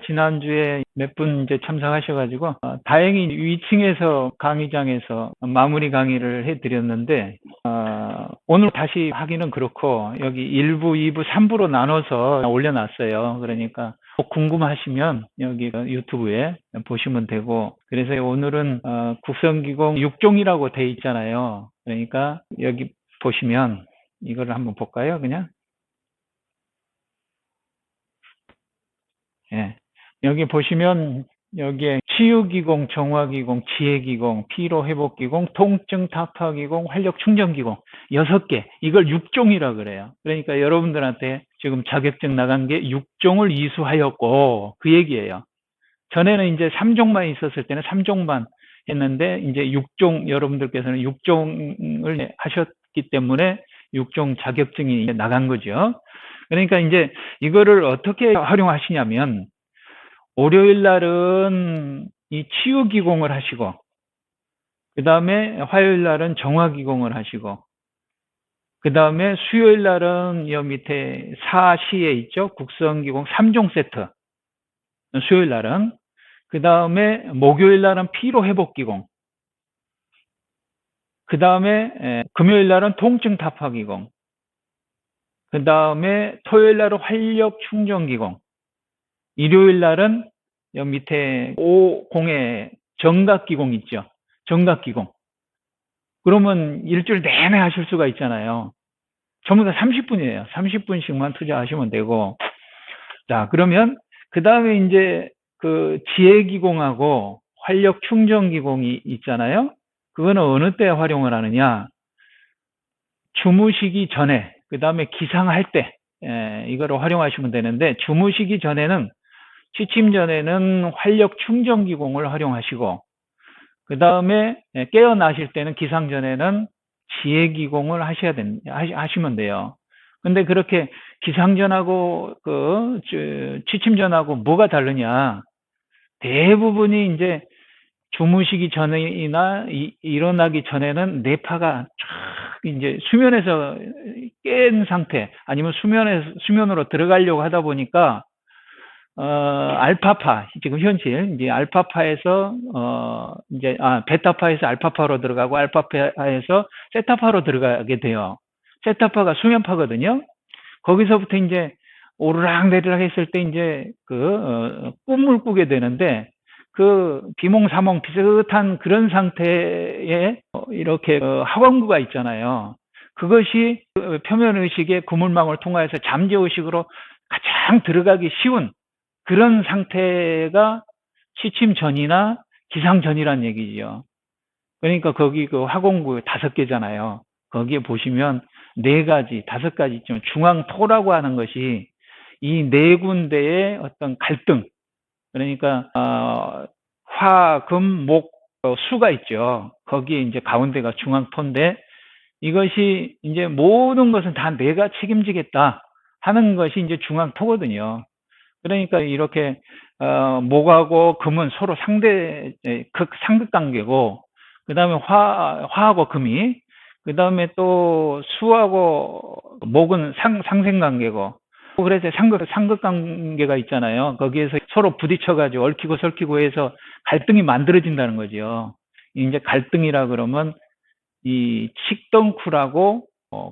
지난주에 몇 분 이제 참석하셔가지고, 다행히 위층에서 강의장에서 마무리 강의를 해드렸는데, 오늘 다시 하기는 그렇고, 여기 1부, 2부, 3부로 나눠서 올려놨어요. 그러니까 꼭 궁금하시면 여기 유튜브에 보시면 되고, 그래서 오늘은 국성기공 6종이라고 돼 있잖아요. 그러니까 여기 보시면 이거를 한번 볼까요? 그냥. 예. 여기 보시면 여기에 치유기공, 정화기공, 지혜기공, 피로회복기공, 통증 타파기공, 활력충전기공 6개. 이걸 6종이라 그래요. 그러니까 여러분들한테 지금 자격증 나간 게 6종을 이수하였고 그 얘기예요. 전에는 이제 3종만 있었을 때는 3종만 했는데 이제 6종, 여러분들께서는 6종을 하셨기 때문에 6종 자격증이 나간 거죠. 그러니까 이제 이거를 어떻게 활용하시냐면, 월요일 날은 이 치유기공을 하시고, 그 다음에 화요일 날은 정화기공을 하시고, 그 다음에 수요일 날은 여 밑에 사시에 있죠. 국성기공 3종 세트. 수요일 날은. 그 다음에 목요일 날은 피로회복기공. 그 다음에 금요일 날은 통증 타파기공. 그 다음에 토요일 날은 활력 충전기공. 일요일 날은 여기 밑에 5공에 정각기공 있죠. 정각기공. 그러면 일주일 내내 하실 수가 있잖아요. 전부 다 30분이에요. 30분씩만 투자하시면 되고. 자, 그러면 그 다음에 이제 그 지혜기공하고 활력 충전기공이 있잖아요. 그거는 어느 때 활용을 하느냐? 주무시기 전에, 그 다음에 기상할 때, 이거를 활용하시면 되는데, 주무시기 전에는, 취침 전에는 활력 충전기공을 활용하시고, 그 다음에 깨어나실 때는 기상 전에는 지혜기공을 하시면 돼요. 근데 그렇게 기상 전하고 취침 전하고 뭐가 다르냐? 대부분이 이제 주무시기 전이나 일어나기 전에는 뇌파가 쫙 이제 수면에서 깬 상태, 아니면 수면으로 들어가려고 하다 보니까 알파파, 지금 현실 이제 알파파에서 이제 베타파에서 알파파로 들어가고, 알파파에서 세타파로 들어가게 돼요. 세타파가 수면파거든요. 거기서부터 이제 오르락 내리락 했을 때 이제 꿈을 꾸게 되는데, 그 비몽사몽 비슷한 그런 상태에 이렇게 하원구가 있잖아요. 그것이 표면의식의 구물망을 통해서 잠재의식으로 가장 들어가기 쉬운 그런 상태가 취침 전이나 기상 전이란 얘기죠. 그러니까 거기 그 화공구 5개잖아요. 거기에 보시면 4가지, 5가지 중앙토라고 하는 것이 이 4군데의 어떤 갈등, 그러니까 화, 금, 목, 수가 있죠. 거기에 이제 가운데가 중앙토인데, 이것이 이제 모든 것은 다 내가 책임지겠다 하는 것이 이제 중앙토거든요. 그러니까 이렇게 목하고 금은 서로 상극 관계고, 그 다음에 화하고 금이, 그 다음에 또 수하고 목은 상생 관계고, 그래서 상극 관계가 있잖아요. 거기에서 서로 부딪혀가지고 얽히고 설키고 해서 갈등이 만들어진다는 거죠. 이제 갈등이라 그러면 이 칡덩쿨하고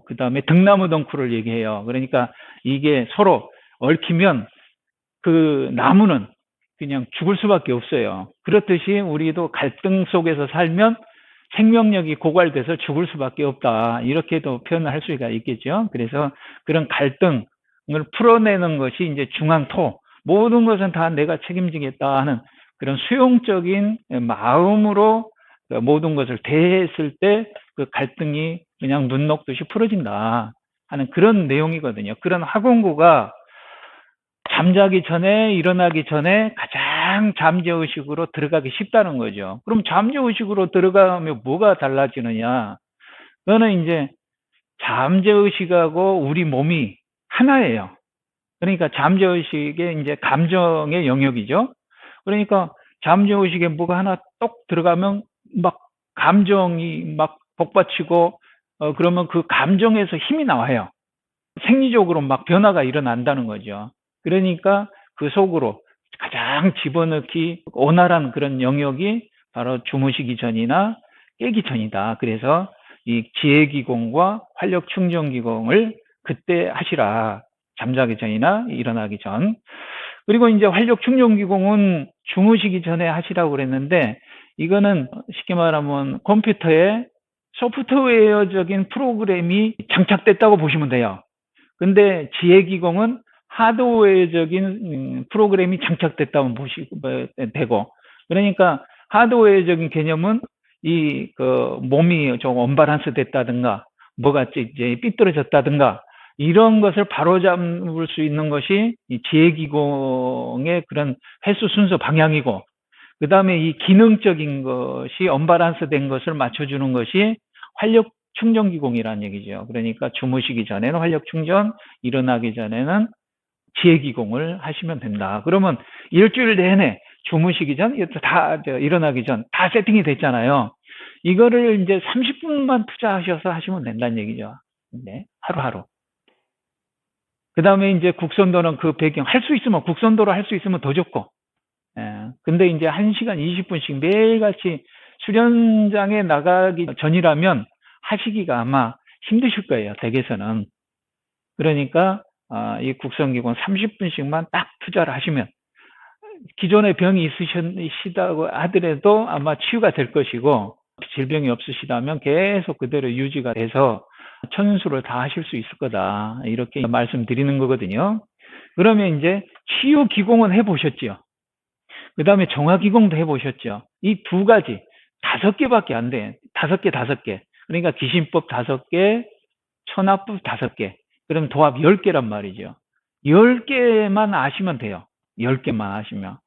그 다음에 등나무덩쿨을 얘기해요. 그러니까 이게 서로 얽히면 그 나무는 그냥 죽을 수밖에 없어요. 그렇듯이 우리도 갈등 속에서 살면 생명력이 고갈돼서 죽을 수밖에 없다. 이렇게도 표현을 할 수가 있겠죠. 그래서 그런 갈등을 풀어내는 것이 이제 중앙토. 모든 것은 다 내가 책임지겠다 하는 그런 수용적인 마음으로 모든 것을 대했을 때 그 갈등이 그냥 눈 녹듯이 풀어진다 하는 그런 내용이거든요. 그런 화공구가 잠자기 전에, 일어나기 전에 가장 잠재의식으로 들어가기 쉽다는 거죠. 그럼 잠재의식으로 들어가면 뭐가 달라지느냐? 그거는 이제 잠재의식하고 우리 몸이 하나예요. 그러니까 잠재의식의 이제 감정의 영역이죠. 그러니까 잠재의식에 뭐가 하나 똑 들어가면 막 감정이 막 복받치고, 그러면 그 감정에서 힘이 나와요. 생리적으로 막 변화가 일어난다는 거죠. 그러니까 그 속으로 가장 집어넣기 원활한 그런 영역이 바로 주무시기 전이나 깨기 전이다. 그래서 이 지혜기공과 활력충전기공을 그때 하시라. 잠자기 전이나 일어나기 전. 그리고 이제 활력충전기공은 주무시기 전에 하시라고 그랬는데, 이거는 쉽게 말하면 컴퓨터에 소프트웨어적인 프로그램이 장착됐다고 보시면 돼요. 근데 지혜기공은 하드웨어적인 프로그램이 장착됐다고 보시면 되고, 그러니까 하드웨어적인 개념은 몸이 좀 언밸런스 됐다든가, 뭐가 이제 삐뚤어졌다든가, 이런 것을 바로잡을 수 있는 것이 이 지혜기공의 그런 횟수 순서 방향이고, 그 다음에 이 기능적인 것이 언밸런스 된 것을 맞춰주는 것이 활력 충전기공이라는 얘기죠. 그러니까 주무시기 전에는 활력 충전, 일어나기 전에는 지혜기공을 하시면 된다. 그러면 일주일 내내 주무시기 전, 일어나기 전 다 세팅이 됐잖아요. 이거를 이제 30분만 투자하셔서 하시면 된다는 얘기죠. 네, 하루하루. 그 다음에 이제 국선도는 그 배경, 할 수 있으면, 국선도로 할 수 있으면 더 좋고, 근데 이제 1시간 20분씩 매일같이 수련장에 나가기 전이라면 하시기가 아마 힘드실 거예요, 댁에서는. 그러니까 이 국성기공 30분씩만 딱 투자를 하시면 기존에 병이 있으시다고 하더라도 아마 치유가 될 것이고, 질병이 없으시다면 계속 그대로 유지가 돼서 천수를 다 하실 수 있을 거다, 이렇게 말씀드리는 거거든요. 그러면 이제 치유기공은 해보셨죠? 그 다음에 정화기공도 해보셨죠? 이 두 가지, 5개밖에 안 돼. 5개. 그러니까 기신법 5개, 천하법 5개. 그럼 도합 10개란 말이죠. 10개만 아시면 돼요. 10개만 아시면.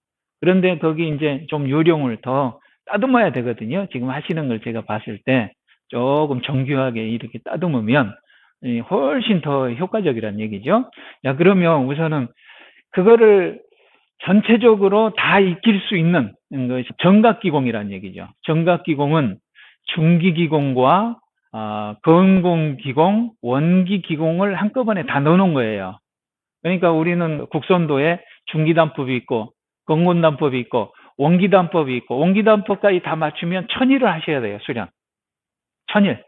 그런데 거기 이제 좀 요령을 더 따듬어야 되거든요. 지금 하시는 걸 제가 봤을 때 조금 정교하게 이렇게 따듬으면 훨씬 더 효과적이라는 얘기죠. 자, 그러면 우선은 그거를 전체적으로 다 익힐 수 있는 것이 정각기공이라는 얘기죠. 정각기공은 중기기공과 건공기공, 원기기공을 한꺼번에 다 넣어놓은 거예요. 그러니까 우리는 국선도에 중기단법이 있고, 건곤단법이 있고, 원기단법이 있고, 원기단법까지 다 맞추면 1000일을 하셔야 돼요, 수련. 1000일.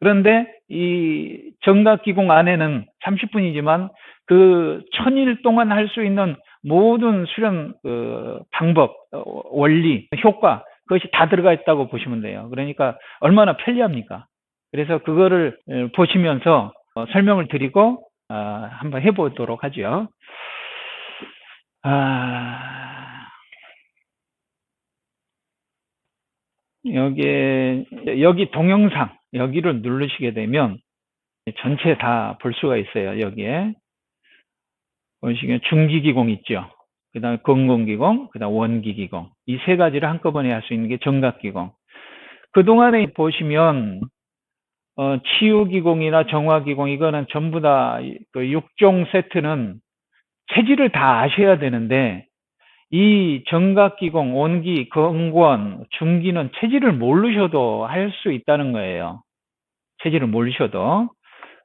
그런데 이 정각기공 안에는 30분이지만 그 1000일 동안 할 수 있는 모든 수련 방법, 원리, 효과, 그것이 다 들어가 있다고 보시면 돼요. 그러니까 얼마나 편리합니까? 그래서 그거를 보시면서 설명을 드리고 한번 해보도록 하죠. 여기 동영상, 여기를 누르시게 되면 전체 다 볼 수가 있어요. 여기에 보시면 중기기공 있죠. 그 다음에 건공기공, 그 다음 원기기공. 이 3가지를 한꺼번에 할 수 있는 게 정각기공. 그동안에 보시면 치유기공이나 정화기공, 이거는 전부 다 그 6종 세트는 체질을 다 아셔야 되는데, 이 정각기공, 원기, 건권, 중기는 체질을 모르셔도 할 수 있다는 거예요. 체질을 모르셔도.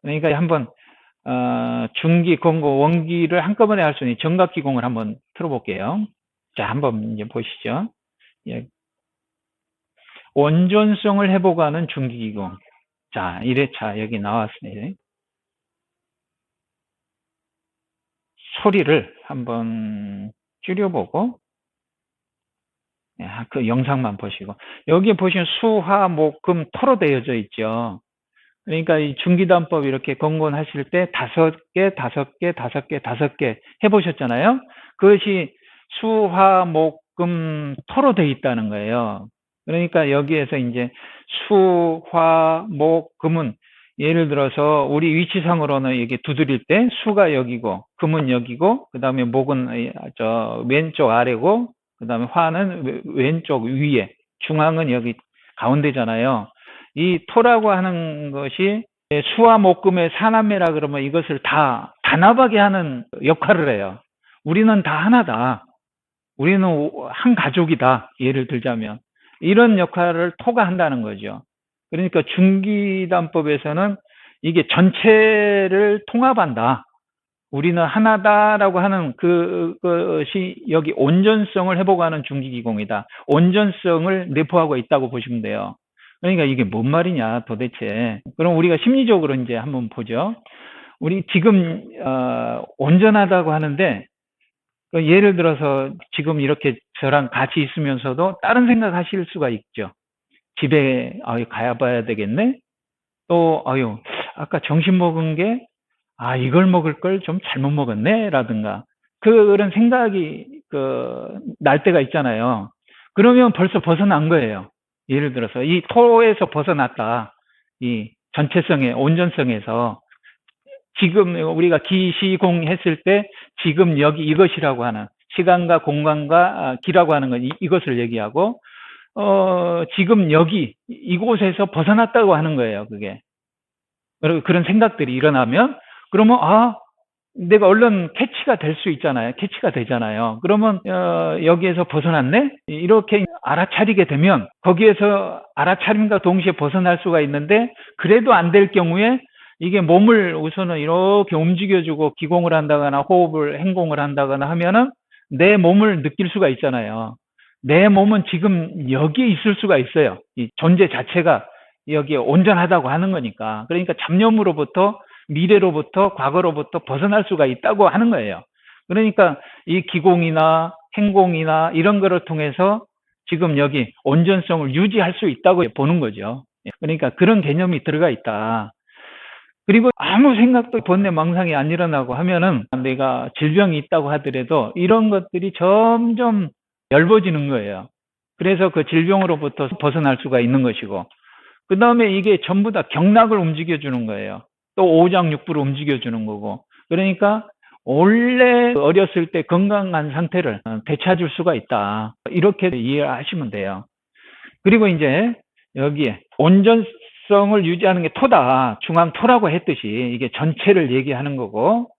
그러니까 한번 중기, 건고, 원기를 한꺼번에 할 수 있는 정각기공을 한번 틀어볼게요. 자, 한번 이제 보시죠. 예. 온전성을 해보고 하는 중기기공. 자, 1회차 여기 나왔습니다. 소리를 한번 줄여보고, 그 영상만 보시고, 여기 보시면 수, 화, 목, 금, 토로 되어져 있죠. 그러니까 이 중기단법 이렇게 건곤하실 때 5개, 5개, 5개, 5개 해보셨잖아요. 그것이 수, 화, 목, 금, 토로 되어 있다는 거예요. 그러니까 여기에서 이제 수, 화, 목, 금은 예를 들어서 우리 위치상으로는 이게 두드릴 때 수가 여기고, 금은 여기고, 그 다음에 목은 저 왼쪽 아래고, 그 다음에 화는 왼쪽 위에, 중앙은 여기 가운데잖아요. 이 토라고 하는 것이 수와 목금의 사남매라 그러면 이것을 다 단합하게 하는 역할을 해요. 우리는 다 하나다. 우리는 한 가족이다. 예를 들자면. 이런 역할을 토가 한다는 거죠. 그러니까 중기단법에서는 이게 전체를 통합한다. 우리는 하나다라고 하는 그것이 여기 온전성을 회복하는 중기기공이다. 온전성을 내포하고 있다고 보시면 돼요. 그러니까 이게 뭔 말이냐 도대체. 그럼 우리가 심리적으로 이제 한번 보죠. 우리 지금 온전하다고 하는데 예를 들어서 지금 이렇게 저랑 같이 있으면서도 다른 생각 하실 수가 있죠. 집에 가야 봐야 되겠네. 또 아까 점심 먹은 게 이걸 먹을 걸 좀 잘못 먹었네 라든가 그런 생각이 날 때가 있잖아요. 그러면 벌써 벗어난 거예요. 예를 들어서 이 토에서 벗어났다. 이 전체성의 온전성에서 지금 우리가 기시공 했을 때 지금 여기 이것이라고 하는 시간과 공간과 기라고 하는 건 이것을 얘기하고 지금 여기 이곳에서 벗어났다고 하는 거예요. 그게 그런 생각들이 일어나면 그러면 내가 얼른 캐치가 될 수 있잖아요. 캐치가 되잖아요. 그러면 여기에서 벗어났네? 이렇게 알아차리게 되면 거기에서 알아차림과 동시에 벗어날 수가 있는데 그래도 안 될 경우에 이게 몸을 우선은 이렇게 움직여주고 기공을 한다거나 호흡을 행공을 한다거나 하면은 내 몸을 느낄 수가 있잖아요. 내 몸은 지금 여기에 있을 수가 있어요. 이 존재 자체가 여기에 온전하다고 하는 거니까. 그러니까 잡념으로부터 미래로부터 과거로부터 벗어날 수가 있다고 하는 거예요. 그러니까 이 기공이나 행공이나 이런 거를 통해서 지금 여기 온전성을 유지할 수 있다고 보는 거죠. 그러니까 그런 개념이 들어가 있다. 그리고 아무 생각도 번뇌 망상이 안 일어나고 하면은 내가 질병이 있다고 하더라도 이런 것들이 점점 얇아지는 거예요. 그래서 그 질병으로부터 벗어날 수가 있는 것이고 그 다음에 이게 전부 다 경락을 움직여주는 거예요. 또 오장육부를 움직여주는 거고. 그러니까 원래 어렸을 때 건강한 상태를 되찾을 수가 있다. 이렇게 이해하시면 돼요. 그리고 이제 여기에 온전성을 유지하는 게 토다. 중앙토라고 했듯이 이게 전체를 얘기하는 거고.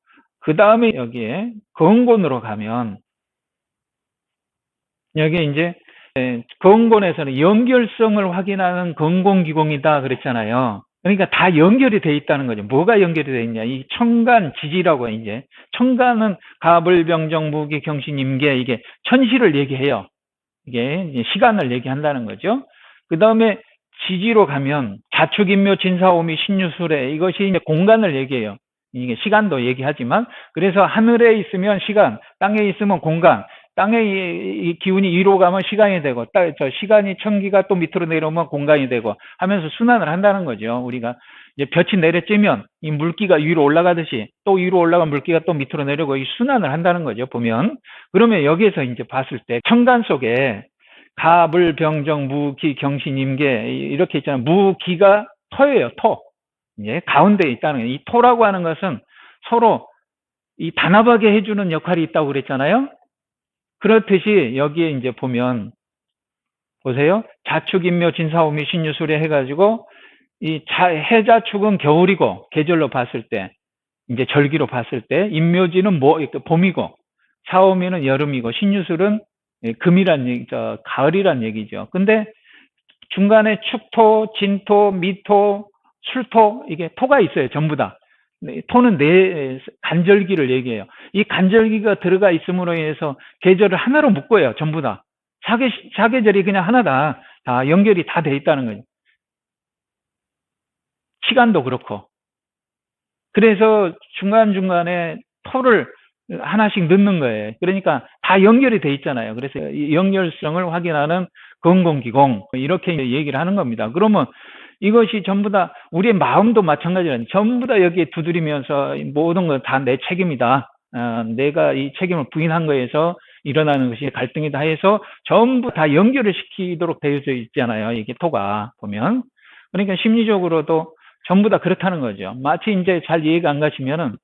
그 다음에 여기에 건곤으로 가면 여기에 이제 건곤에서는 연결성을 확인하는 건곤기공이다 그랬잖아요. 그러니까 다 연결이 돼 있다는 거죠. 뭐가 연결이 돼 있냐? 이 천간 지지라고 이제 천간은 가불병정 무기 경신 임계 이게 천시를 얘기해요. 이게 이제 시간을 얘기한다는 거죠. 그 다음에 지지로 가면 자축인묘 진사오미 신유술에 이것이 이제 공간을 얘기해요. 이게 시간도 얘기하지만 그래서 하늘에 있으면 시간, 땅에 있으면 공간, 땅의 기운이 위로 가면 시간이 되고 저 시간이 천기가 또 밑으로 내려오면 공간이 되고 하면서 순환을 한다는 거죠. 우리가 이제 볕이 내려쬐면 이 물기가 위로 올라가듯이 또 위로 올라간 물기가 또 밑으로 내려오고 이 순환을 한다는 거죠. 보면 그러면 여기에서 이제 봤을 때 천간 속에 가불 병정 무기 경신 임계 이렇게 있잖아요. 무기가 토예요. 토. 이제 가운데 있다는 거예요. 이 토라고 하는 것은 서로 이 단합하게 해주는 역할이 있다고 그랬잖아요. 그렇듯이 여기에 이제 보면 보세요. 자축인묘 진사오미 신유술에 해가지고 이 해자축은 겨울이고 계절로 봤을 때 이제 절기로 봤을 때 인묘지는 봄이고 사오미는 여름이고 신유술은 금이란 얘기, 가을이란 얘기죠. 근데 중간에 축토, 진토, 미토, 술토 이게 토가 있어요. 전부 다. 토는 네 간절기를 얘기해요. 이 간절기가 들어가 있음으로 인해서 계절을 하나로 묶어요. 전부 다. 사계절이 그냥 하나다. 다 연결이 다 돼 있다는 거죠. 시간도 그렇고. 그래서 중간중간에 토를 하나씩 넣는 거예요. 그러니까 다 연결이 돼 있잖아요. 그래서 이 연결성을 확인하는 건공기공 이렇게 얘기를 하는 겁니다. 그러면 이것이 전부 다 우리의 마음도 마찬가지라는 전부 다 여기에 두드리면서 모든 건 다 내 책임이다. 내가 이 책임을 부인한 거에서 일어나는 것이 갈등이다 해서 전부 다 연결을 시키도록 되어져 있잖아요. 이게 토가 보면. 그러니까 심리적으로도 전부 다 그렇다는 거죠. 마치 이제 잘 이해가 안 가시면은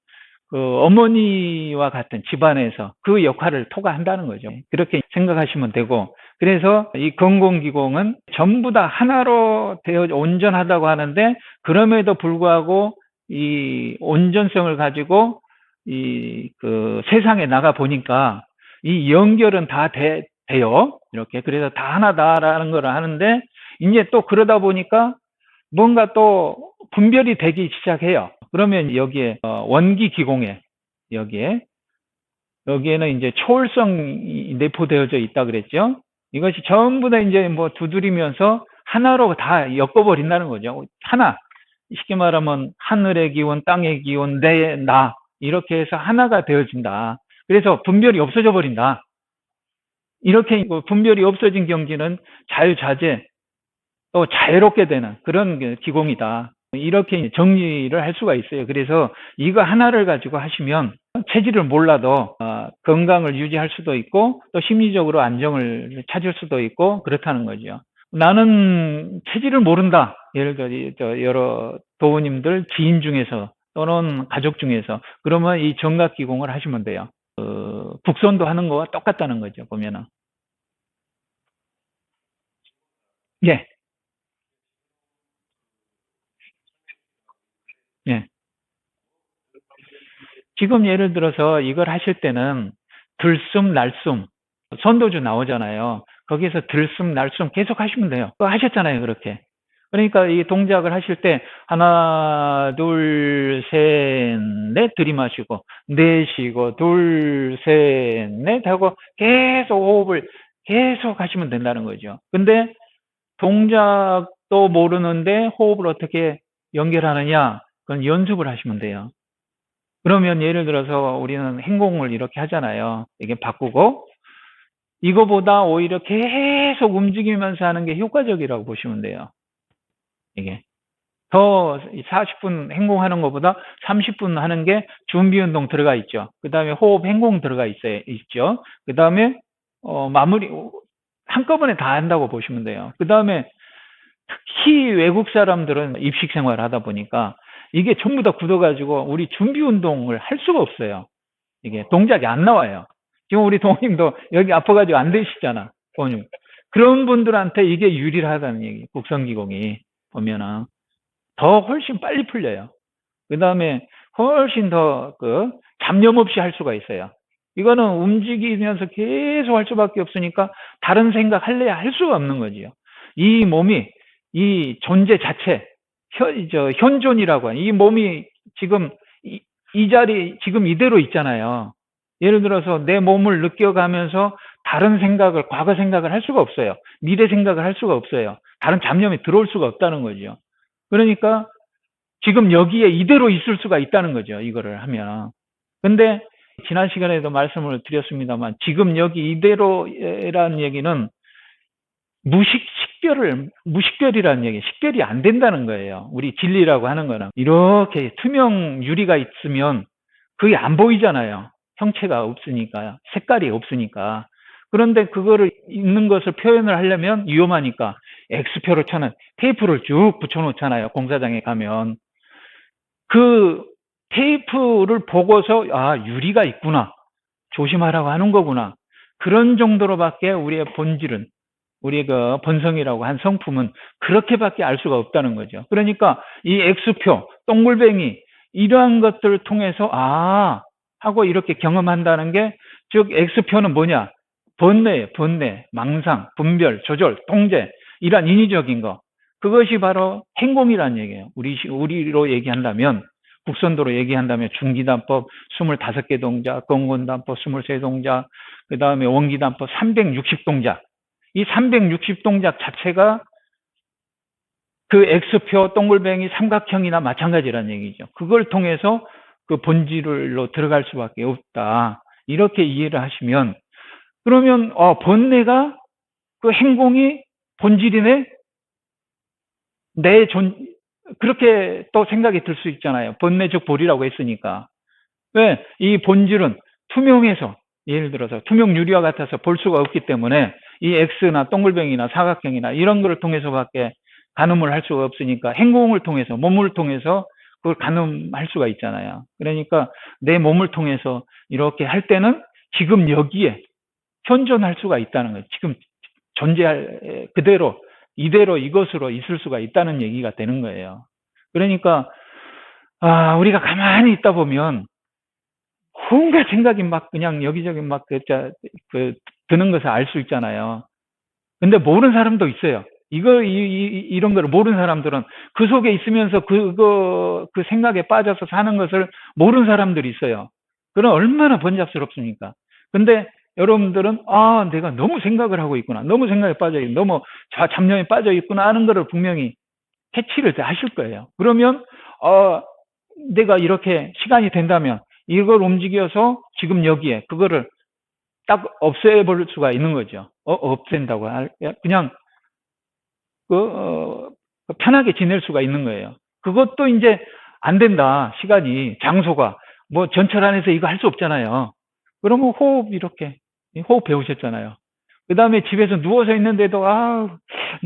그 어머니와 같은 집안에서 그 역할을 토가 한다는 거죠. 그렇게 생각하시면 되고 그래서 이 건공기공은 전부 다 하나로 되어 온전하다고 하는데 그럼에도 불구하고 이 온전성을 가지고 이 그 세상에 나가 보니까 이 연결은 다 돼요. 이렇게 그래서 다 하나다라는 걸 하는데 이제 또 그러다 보니까 뭔가 또 분별이 되기 시작해요. 그러면 여기에 원기기공에 여기에는 이제 초월성이 내포되어져 있다 그랬죠. 이것이 전부 다 이제 뭐 두드리면서 하나로 다 엮어버린다는 거죠. 하나. 쉽게 말하면 하늘의 기운, 땅의 기운, 나 이렇게 해서 하나가 되어진다. 그래서 분별이 없어져 버린다. 이렇게 분별이 없어진 경지는 자유자재, 또 자유롭게 되는 그런 기공이다. 이렇게 정리를 할 수가 있어요. 그래서 이거 하나를 가지고 하시면 체질을 몰라도 건강을 유지할 수도 있고 또 심리적으로 안정을 찾을 수도 있고 그렇다는 거죠. 나는 체질을 모른다. 예를 들어 여러 도우님들 지인 중에서 또는 가족 중에서 그러면 이 정각기공을 하시면 돼요. 북선도 하는 거와 똑같다는 거죠. 보면은. 예, 예. 지금 예를 들어서 이걸 하실 때는 들숨, 날숨, 선도주 나오잖아요. 거기에서 들숨, 날숨 계속 하시면 돼요. 그거 하셨잖아요, 그렇게. 그러니까 이 동작을 하실 때 하나, 둘, 셋, 넷 들이마시고 내쉬고 둘, 셋, 넷 하고 계속 호흡을 계속 하시면 된다는 거죠. 근데 동작도 모르는데 호흡을 어떻게 연결하느냐? 그건 연습을 하시면 돼요. 그러면 예를 들어서 우리는 행공을 이렇게 하잖아요. 이게 바꾸고 이거보다 오히려 계속 움직이면서 하는 게 효과적이라고 보시면 돼요. 이게 더 40분 행공하는 것보다 30분 하는 게 준비 운동 들어가 있죠. 그 다음에 호흡 행공 들어가 있죠. 그 다음에 마무리 한꺼번에 다 한다고 보시면 돼요. 그 다음에 특히 외국 사람들은 입식 생활을 하다 보니까 이게 전부 다 굳어가지고 우리 준비 운동을 할 수가 없어요. 이게 동작이 안 나와요. 지금 우리 동님도 여기 아파가지고 안 되시잖아. 본인. 그런 분들한테 이게 유리하다는 얘기. 국성기공이 보면은 더 훨씬 빨리 풀려요. 그 다음에 훨씬 더 잡념 없이 할 수가 있어요. 이거는 움직이면서 계속 할 수밖에 없으니까 다른 생각 할래야 할 수가 없는 거지요. 이 몸이 이 존재 자체 현존이라고 하는 이 몸이 지금 이 자리 지금 이대로 있잖아요. 예를 들어서 내 몸을 느껴가면서 다른 생각을 과거 생각을 할 수가 없어요. 미래 생각을 할 수가 없어요. 다른 잡념이 들어올 수가 없다는 거죠. 그러니까 지금 여기에 이대로 있을 수가 있다는 거죠. 이거를 하면. 근데 지난 시간에도 말씀을 드렸습니다만 지금 여기 이대로라는 얘기는 무식별이라는 얘기, 식별이 안 된다는 거예요. 우리 진리라고 하는 거는. 이렇게 투명 유리가 있으면 그게 안 보이잖아요. 형체가 없으니까, 색깔이 없으니까. 그런데 그거를 있는 것을 표현을 하려면 위험하니까 X표로 쳐는 테이프를 쭉 붙여놓잖아요. 공사장에 가면. 그 테이프를 보고서 유리가 있구나. 조심하라고 하는 거구나. 그런 정도로밖에 우리의 본질은 우리의 그 본성이라고 한 성품은 그렇게밖에 알 수가 없다는 거죠. 그러니까 이 X표, 동글뱅이 이러한 것들을 통해서 하고 이렇게 경험한다는 게 즉 X표는 뭐냐? 번뇌, 망상, 분별, 조절, 통제 이러한 인위적인 거 그것이 바로 행공이라는 얘기예요. 우리로 얘기한다면 국선도로 얘기한다면 중기단법 25개 동작, 건곤단법 23동작, 그 다음에 원기단법 360동작. 이 360동작 자체가 그 X표, 동글뱅이, 삼각형이나 마찬가지라는 얘기죠. 그걸 통해서 그 본질로 들어갈 수밖에 없다. 이렇게 이해를 하시면 그러면 번뇌가 그 행공이 본질이네? 그렇게 또 생각이 들 수 있잖아요. 번뇌적 볼이라고 했으니까. 왜? 이 본질은 투명해서 예를 들어서 투명 유리와 같아서 볼 수가 없기 때문에 이 X나 동글뱅이나 사각형이나 이런 거를 통해서밖에 가늠을 할 수가 없으니까 행공을 통해서 몸을 통해서 그걸 가늠할 수가 있잖아요. 그러니까 내 몸을 통해서 이렇게 할 때는 지금 여기에 현존할 수가 있다는 거예요. 지금 존재할 그대로 이대로 이것으로 있을 수가 있다는 얘기가 되는 거예요. 그러니까 우리가 가만히 있다 보면 온갖 생각이 막 그냥 여기저기 막 드는 것을 알 수 있잖아요. 근데 모르는 사람도 있어요. 이런 거를 모르는 사람들은 그 속에 있으면서 그 생각에 빠져서 사는 것을 모르는 사람들이 있어요. 그럼 얼마나 번잡스럽습니까? 근데 여러분들은 내가 너무 생각을 하고 있구나. 너무 생각에 빠져 있고 너무 잡념에 빠져 있구나 하는 거를 분명히 캐치를 다 하실 거예요. 그러면 내가 이렇게 시간이 된다면 이걸 움직여서 지금 여기에 그거를 딱 없애볼 수가 있는 거죠. 없앤다고 그냥 편하게 지낼 수가 있는 거예요. 그것도 이제 안 된다. 시간이, 장소가. 뭐 전철 안에서 이거 할 수 없잖아요. 그러면 호흡 이렇게, 호흡 배우셨잖아요. 그 다음에 집에서 누워서 있는데도,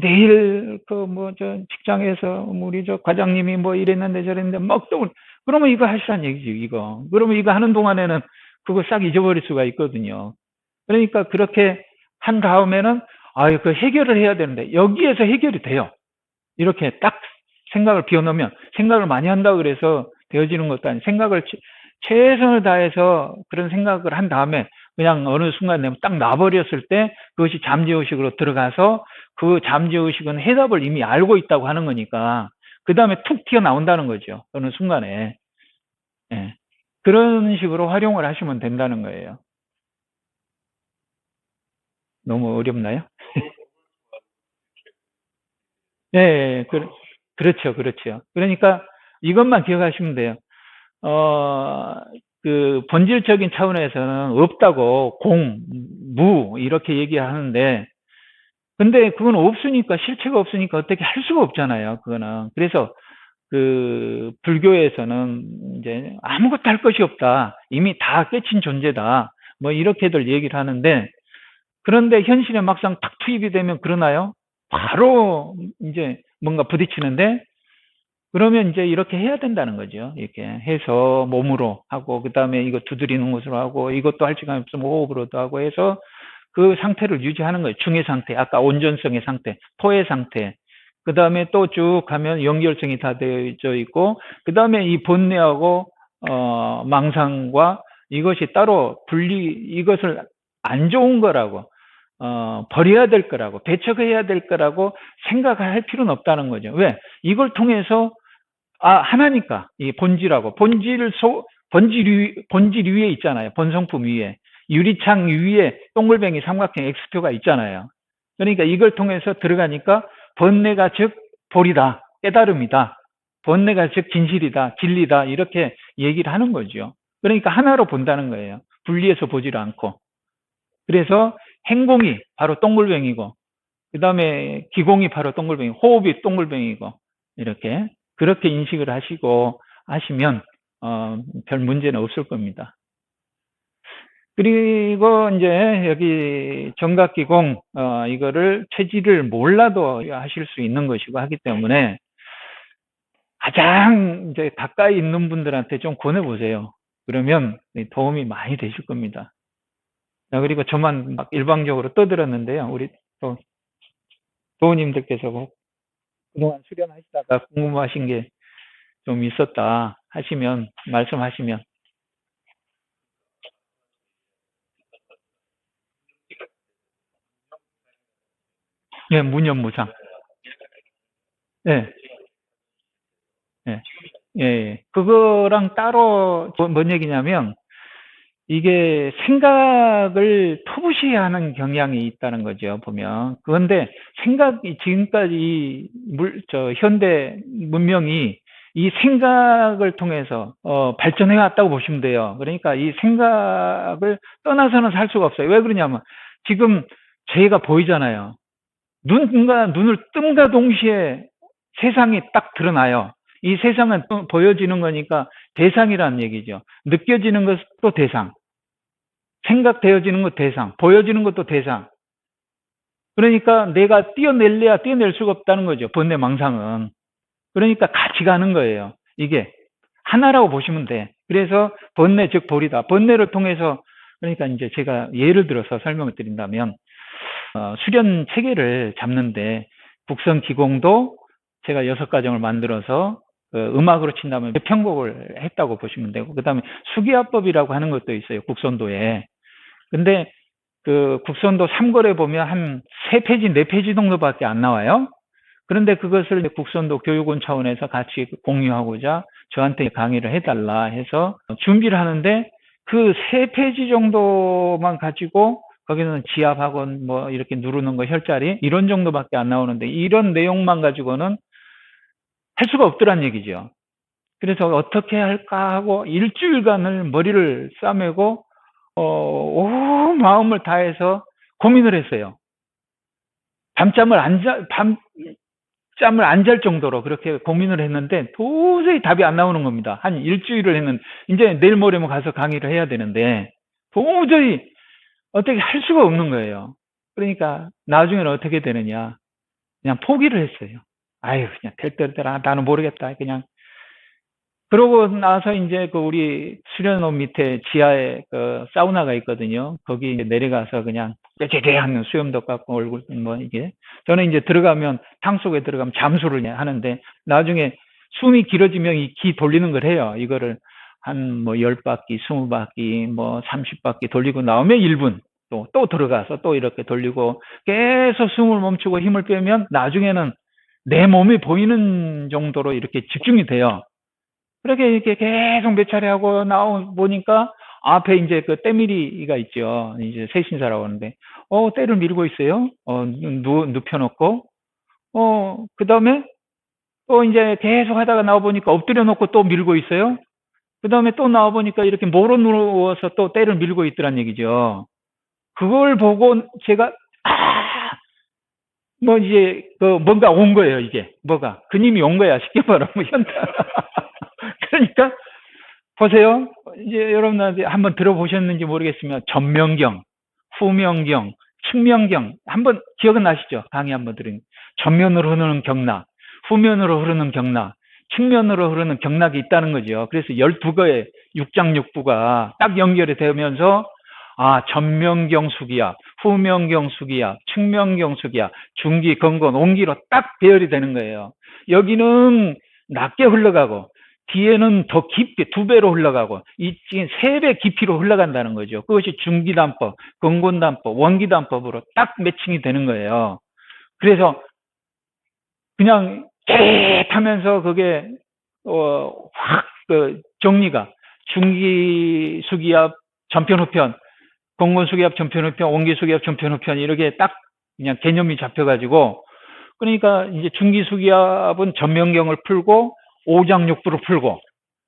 내일 저 직장에서 우리 저 과장님이 뭐 이랬는데 저랬는데 막 또, 그러면 이거 하시란 얘기지, 이거. 그러면 이거 하는 동안에는 그거 싹 잊어버릴 수가 있거든요. 그러니까 그렇게 한 다음에는 그 해결을 해야 되는데 여기에서 해결이 돼요. 이렇게 딱 생각을 비워놓으면 생각을 많이 한다고 그래서 되어지는 것도 아니고 생각을 최선을 다해서 그런 생각을 한 다음에 그냥 어느 순간에 딱 놔버렸을 때 그것이 잠재의식으로 들어가서 그 잠재의식은 해답을 이미 알고 있다고 하는 거니까 그 다음에 툭 튀어나온다는 거죠. 어느 순간에. 예. 그런 식으로 활용을 하시면 된다는 거예요. 너무 어렵나요? 예, 그렇죠, 그렇죠. 그러니까 이것만 기억하시면 돼요. 본질적인 차원에서는 없다고, 무, 이렇게 얘기하는데, 근데 그건 없으니까, 실체가 없으니까 어떻게 할 수가 없잖아요, 그거는. 그래서, 불교에서는 이제 아무것도 할 것이 없다. 이미 다 깨친 존재다. 뭐, 이렇게들 얘기를 하는데, 그런데 현실에 막상 탁 투입이 되면 그러나요? 바로 이제 뭔가 부딪히는데 그러면 이제 이렇게 해야 된다는 거죠. 이렇게 해서 몸으로 하고 그다음에 이거 두드리는 것으로 하고 이것도 할 시간이 없으면 호흡으로도 하고 해서 그 상태를 유지하는 거예요. 중의 상태, 아까 온전성의 상태, 토의 상태. 그다음에 또 쭉 가면 연결성이 다 되어 있고 그다음에 이 본뇌하고 망상과 이것이 따로 이것을 안 좋은 거라고 버려야 될 거라고 배척해야 될 거라고 생각을 할 필요는 없다는 거죠. 왜? 이걸 통해서 하나니까 이 본질하고 본질 위에 있잖아요. 본성품 위에 유리창 위에 동글뱅이 삼각형 X표가 있잖아요. 그러니까 이걸 통해서 들어가니까 번뇌가 즉 볼이다, 깨달음이다. 번뇌가 즉 진실이다, 진리다 이렇게 얘기를 하는 거죠. 그러니까 하나로 본다는 거예요. 분리해서 보지를 않고. 그래서 행공이 바로 동글뱅이고 그 다음에 기공이 바로 동글뱅이, 호흡이 동글뱅이고 이렇게 그렇게 인식을 하시고 하시면 별 문제는 없을 겁니다. 그리고 이제 여기 정각기공 이거를 체질을 몰라도 하실 수 있는 것이고 하기 때문에 가장 이제 가까이 있는 분들한테 좀 권해보세요. 그러면 도움이 많이 되실 겁니다. 그리고 저만 막 일방적으로 떠들었는데요. 우리 또 도우님들께서 그동안 수련하시다가 궁금하신 게 좀 있었다 하시면 말씀하시면 예, 무념무상. 예, 예, 예, 예. 그거랑 따로 뭔 얘기냐면 이게 생각을 터부시 하는 경향이 있다는 거죠, 보면. 그런데 생각이 지금까지 현대 문명이 이 생각을 통해서, 발전해 왔다고 보시면 돼요. 그러니까 이 생각을 떠나서는 살 수가 없어요. 왜 그러냐면 지금 제가 보이잖아요. 눈을 뜸과 동시에 세상이 딱 드러나요. 이 세상은 보여지는 거니까 대상이라는 얘기죠. 느껴지는 것도 대상. 생각되어지는 것 대상, 보여지는 것도 대상. 그러니까 내가 떼어낼래야 떼어낼 수가 없다는 거죠. 번뇌 망상은. 그러니까 같이 가는 거예요. 이게 하나라고 보시면 돼. 그래서 번뇌 즉 볼이다. 번뇌를 통해서 그러니까 이제 제가 예를 들어서 설명을 드린다면 수련 체계를 잡는데 국선 기공도 제가 6가정을 만들어서 음악으로 친다면 편곡을 했다고 보시면 되고 그 다음에 수기화법이라고 하는 것도 있어요. 국선도에. 근데 국선도 3걸에 보면 한 3페이지, 4페이지 정도밖에 안 나와요. 그런데 그것을 국선도 교육원 차원에서 같이 공유하고자 저한테 강의를 해달라 해서 준비를 하는데 그 세 페이지 정도만 가지고 거기는 지압학원 뭐 이렇게 누르는 거 혈자리 이런 정도밖에 안 나오는데 이런 내용만 가지고는 할 수가 없더란 얘기죠. 그래서 어떻게 할까 하고 일주일간을 머리를 싸매고 온 마음을 다해서 고민을 했어요. 밤잠을 안 잘 정도로 그렇게 고민을 했는데 도저히 답이 안 나오는 겁니다. 한 일주일을 했는데 이제 내일 모레면 가서 강의를 해야 되는데 도저히 어떻게 할 수가 없는 거예요. 그러니까 나중에는 어떻게 되느냐. 그냥 포기를 했어요. 아유, 그냥 될 대로 되라. 나는 모르겠다. 그냥. 그러고 나서 이제 그 우리 수련원 밑에 지하에 그 사우나가 있거든요. 거기 내려가서 그냥 째째하는 수염도 깎고 얼굴 뭐 이게. 저는 이제 들어가면 탕 속에 들어가면 잠수를 하는데 나중에 숨이 길어지면 이 기 돌리는 걸 해요. 이거를 한 뭐 10바퀴, 20바퀴, 뭐 30바퀴 돌리고 나오면 1분. 또 들어가서 또 이렇게 돌리고 계속 숨을 멈추고 힘을 빼면 나중에는 내 몸이 보이는 정도로 이렇게 집중이 돼요. 그렇게 이렇게 계속 몇 차례 하고 보니까 앞에 이제 그 때밀이가 있죠. 이제 세신사라고 하는데, 때를 밀고 있어요. 눕혀놓고, 그 다음에 또 이제 계속 하다가 나와보니까 엎드려 놓고 또 밀고 있어요. 그 다음에 또 나와보니까 이렇게 모로 누워서 또 때를 밀고 있더란 얘기죠. 그걸 보고 제가, 뭐 이제 그 뭔가 온 거예요, 이게. 뭐가. 그님이 온 거야, 쉽게 말하면 현타. 그러니까 보세요. 이제 여러분들 한번 들어보셨는지 모르겠으면 전명경, 후명경, 측명경 한번 기억은 나시죠? 강의 한번 들으면 전면으로 흐르는 경락, 후면으로 흐르는 경락, 측면으로 흐르는 경락이 있다는 거죠. 그래서 12개의 육장육부가 딱 연결이 되면서 전명경 수기압, 후명경 수기압, 측명경 수기압, 중기, 건건, 온기로 딱 배열이 되는 거예요. 여기는 낮게 흘러가고 뒤에는 더 깊게 2배로 흘러가고 이쪽엔 3배 깊이로 흘러간다는 거죠. 그것이 중기단법, 건곤단법, 원기단법으로 딱 매칭이 되는 거예요. 그래서 그냥 깨끗하면서 그게 확 그 정리가 중기 수기압 전편 후편, 건곤 수기압 전편 후편, 원기 수기압 전편 후편 이렇게 딱 그냥 개념이 잡혀가지고 그러니까 이제 중기 수기압은 전면경을 풀고 오장육부를 풀고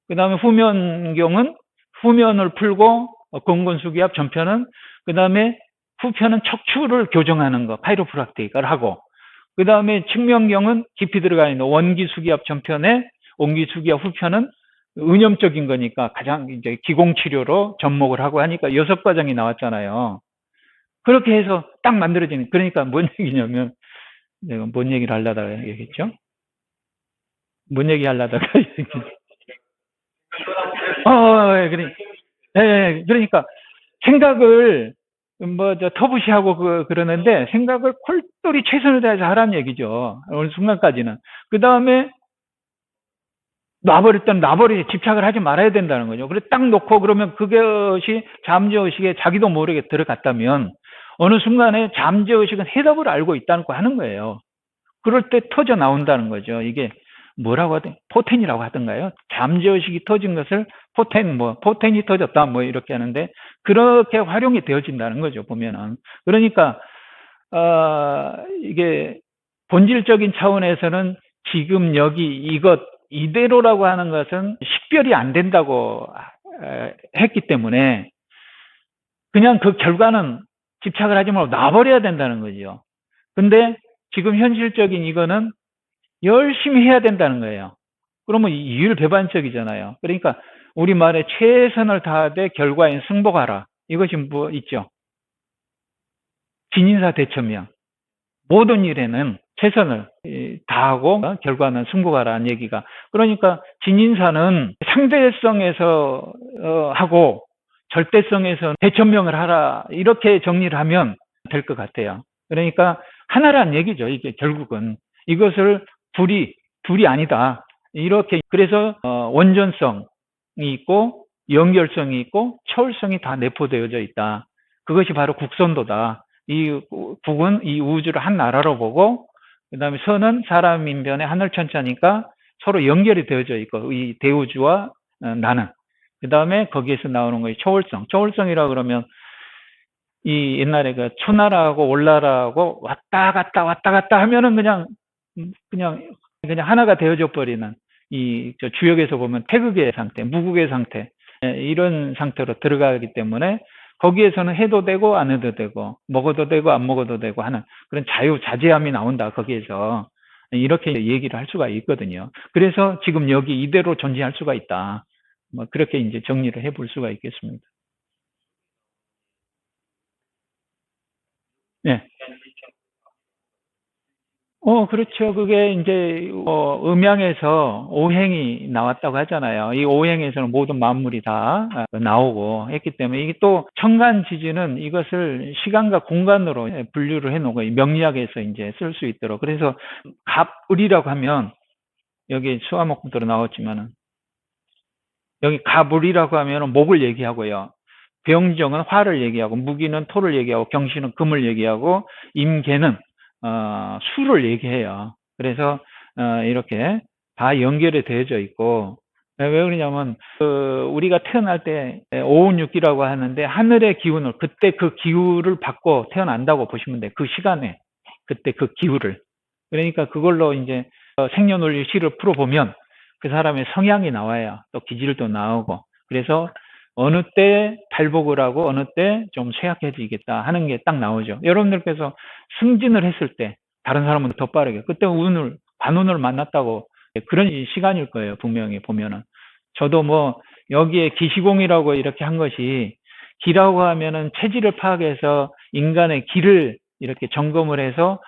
그 다음에 후면경은 후면을 풀고 건곤수기압 전편은 그 다음에 후편은 척추를 교정하는 거 파이로프락틱을 하고 그 다음에 측면경은 깊이 들어가 있는 원기수기압 전편에 원기수기압 후편은 의념적인 거니까 가장 이제 기공치료로 접목을 하고 하니까 6과정이 나왔잖아요. 그렇게 해서 딱 만들어지는 그러니까 뭔 얘기냐면 내가 뭔 얘기를 하려다가 얘기했죠? 뭔 얘기 하려다가 그러니까 생각을 뭐 터부시하고 그러는데 생각을 콜똘히 최선을 다해서 하라는 얘기죠. 어느 순간까지는. 그 다음에 놔버릴 때는 놔버리지 집착을 하지 말아야 된다는 거죠. 그래 딱 놓고 그러면 그것이 잠재의식에 자기도 모르게 들어갔다면 어느 순간에 잠재의식은 해답을 알고 있다는 거 하는 거예요. 그럴 때 터져 나온다는 거죠. 이게 뭐라고 하든 포텐이라고 하던가요? 잠재의식이 터진 것을 포텐이 터졌다 뭐 이렇게 하는데 그렇게 활용이 되어진다는 거죠. 보면은 그러니까 이게 본질적인 차원에서는 지금 여기 이것 이대로라고 하는 것은 식별이 안 된다고 했기 때문에 그냥 그 결과는 집착을 하지 말고 놔버려야 된다는 거죠. 근데 지금 현실적인 이거는 열심히 해야 된다는 거예요. 그러면 이율배반적이잖아요. 그러니까 우리말에 최선을 다하되 결과엔 승복하라. 이것이 뭐 있죠? 진인사 대처명. 모든 일에는 최선을 다하고 결과는 승복하라는 얘기가. 그러니까 진인사는 상대성에서 하고 절대성에서 대처명을 하라. 이렇게 정리를 하면 될 것 같아요. 그러니까 하나란 얘기죠. 이게 결국은. 이것을 둘이 아니다. 이렇게 그래서 원전성이 있고 연결성이 있고 초월성이 다 내포되어져 있다. 그것이 바로 국선도다. 이 국은 이 우주를 한 나라로 보고 그 다음에 선은 사람 인변의 하늘천자니까 서로 연결이 되어져 있고 이 대우주와 나는 그 다음에 거기에서 나오는 거예요. 초월성. 초월성이라 그러면 이 옛날에 그 초나라하고 올나라하고 왔다 갔다 하면은 그냥 하나가 되어져 버리는 이 저 주역에서 보면 태극의 상태, 무국의 상태, 이런 상태로 들어가기 때문에 거기에서는 해도 되고 안 해도 되고 먹어도 되고 안 먹어도 되고 하는 그런 자유자재함이 나온다. 거기에서 이렇게 얘기를 할 수가 있거든요. 그래서 지금 여기 이대로 존재할 수가 있다. 뭐 그렇게 이제 정리를 해볼 수가 있겠습니다. 네. 그렇죠. 그게 이제 음양에서 오행이 나왔다고 하잖아요. 이 오행에서는 모든 만물이 다 나오고 했기 때문에 이게 또 천간 지지는 이것을 시간과 공간으로 분류를 해놓은 거예요. 명리학에서 이제 쓸 수 있도록. 그래서 갑을이라고 하면 여기 수화목부터 나왔지만은 여기 갑을이라고 하면 목을 얘기하고요. 병정은 화를 얘기하고 무기는 토를 얘기하고 경신은 금을 얘기하고 임계는 수를 얘기해요. 그래서 이렇게 다 연결이 되어져 있고 왜 그러냐면 우리가 태어날 때 오운육기라고 하는데 하늘의 기운을 그때 그 기후를 받고 태어난다고 보시면 돼요. 그 시간에 그때 그 기후를 그러니까 그걸로 이제 생년월일 시를 풀어보면 그 사람의 성향이 나와요. 또 기질도 나오고 그래서 어느 때 발복을 하고 어느 때 좀 쇠약해지겠다 하는 게 딱 나오죠. 여러분들께서 승진을 했을 때 다른 사람은 더 빠르게 그때 관운을 만났다고 그런 시간일 거예요. 분명히 보면은 저도 뭐 여기에 기시공이라고 이렇게 한 것이 기라고 하면은 체질을 파악해서 인간의 기를 이렇게 점검을 해서